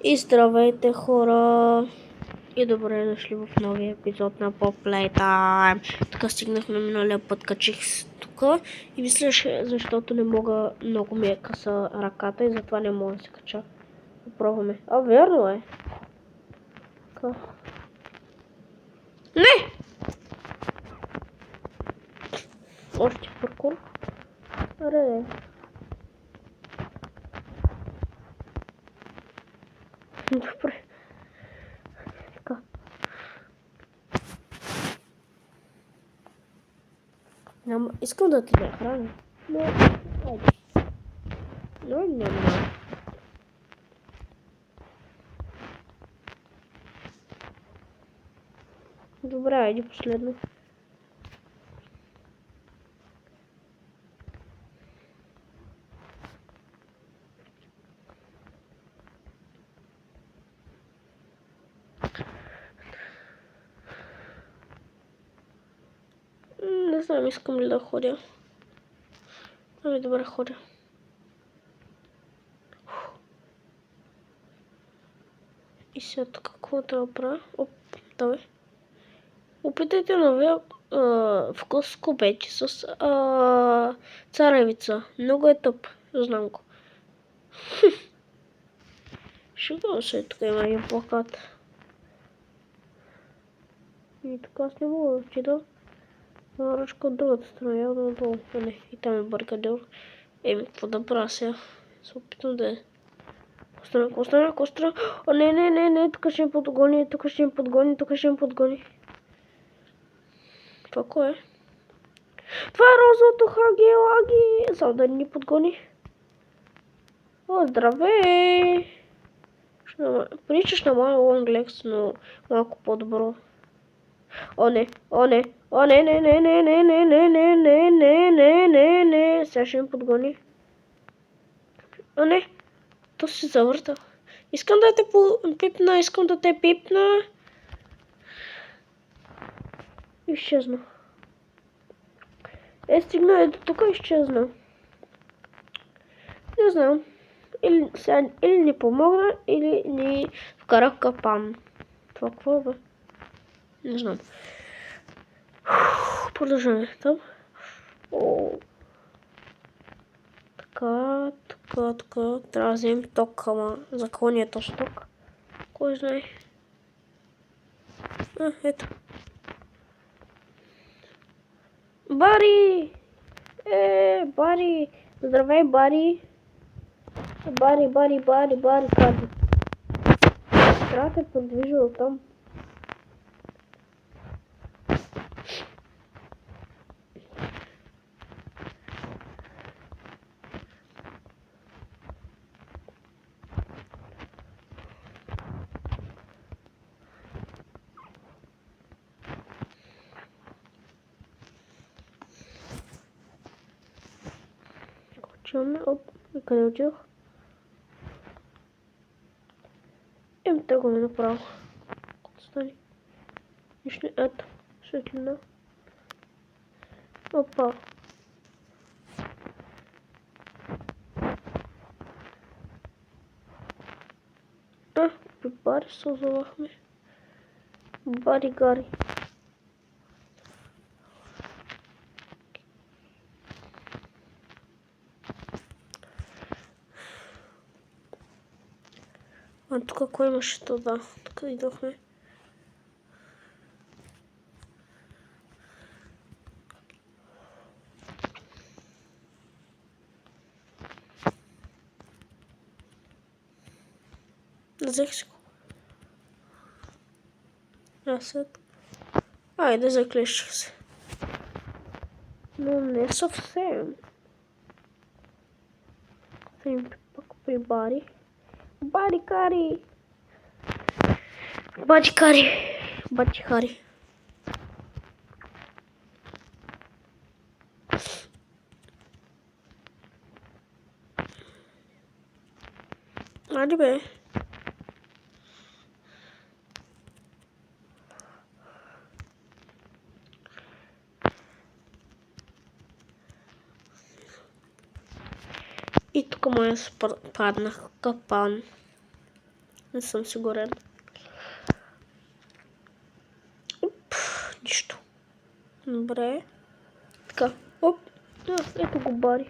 И здравейте, хора! И добре дошли в новия епизод на Pop Playtime. Така стигнахме миналия път, качих тук и мислеше, защото не мога, много ми е къса ръката и затова не мога да се кача. Попробваме. Верно е. Така. Не! Още паркур. Аре. Добре. Така. Искам да те нахраня. Но, айде. Но няма. Добре, айде последно. Не знам, искам ли да ходя. Ами добре, ходя. И сега какво да направя? Оп, давай. Опитайте новия вкус с купечи с царевица. Много е тъп, знам го. Шегувам се, тук има един плакат. И така аз не мога да чита. Ръчка от другата страна, явно надолу. Не, и там е баркадел. Еми, какво да правя сега? Се опитам да е. Костра. О, не, тук ще ми подгони, тук ще ми подгони. Това кое е? Това е розовото хаги-лаги. За да ни подгони. О, здравей! Приличаш на моя лонглекс, но малко по-добро. О, не. Не. Сега ще ми подгони. О, не. То се завърта. Искам да те пипна. Изчезна. Стигна до тук и изчезна. Не знам. Или ни помогна, или ни вкара в капан. Това какво е, бе? Не знам. Продължаваме там. О. Така. Трябва да вземем ток, ама за какво ни е този ток? Кой знае? Ето. Бари! Бари! Здравей, Бари! Бари. Трябва да те подвижа от там. Чуваме, и къде отидох? Тръгваме направо. Стани. Нищо не, ето, светлина. Опа. При Бари се озовахме. Бари Гари. Тук кой имаше то, да. Тук идохме. Взех си го. След. Айде, заклещих се. Но не съвсем. Пак при Бари. Бари Хари. Айде бе. И тук моя паднах капан. Не съм сигурен. Нищо. Добре. Така. Оп. Ето го Бари.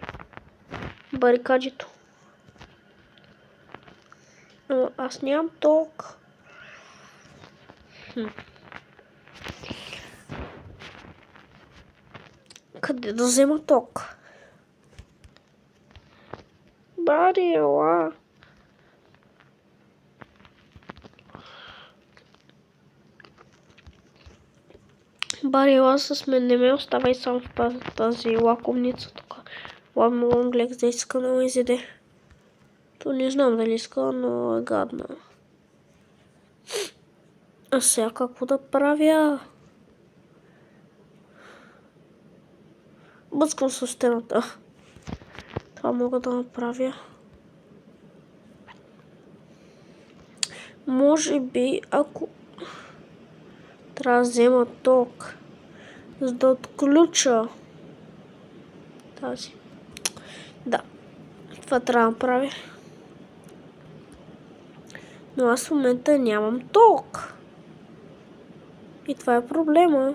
Барикаджито. Аз нямам ток. Къде да взема ток? Бари, ела. Бари, ела с мен, не ме оставай само в тази лакомница тук. Лонглек да иска да ме изеде. То не знам дали иска, но е гадна. А сега какво да правя? Бъскам с стената. Това мога да направя. Може би, ако трябва да взема ток, за да отключа тази. Да, това трябва да направя. Но аз в момента нямам ток. И това е проблема.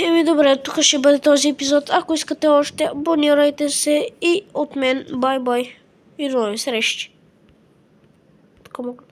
Еми добре, тук ще бъде този епизод. Ако искате още, абонирайте се и от мен. Бай-бай. И до нови срещи. Така мога.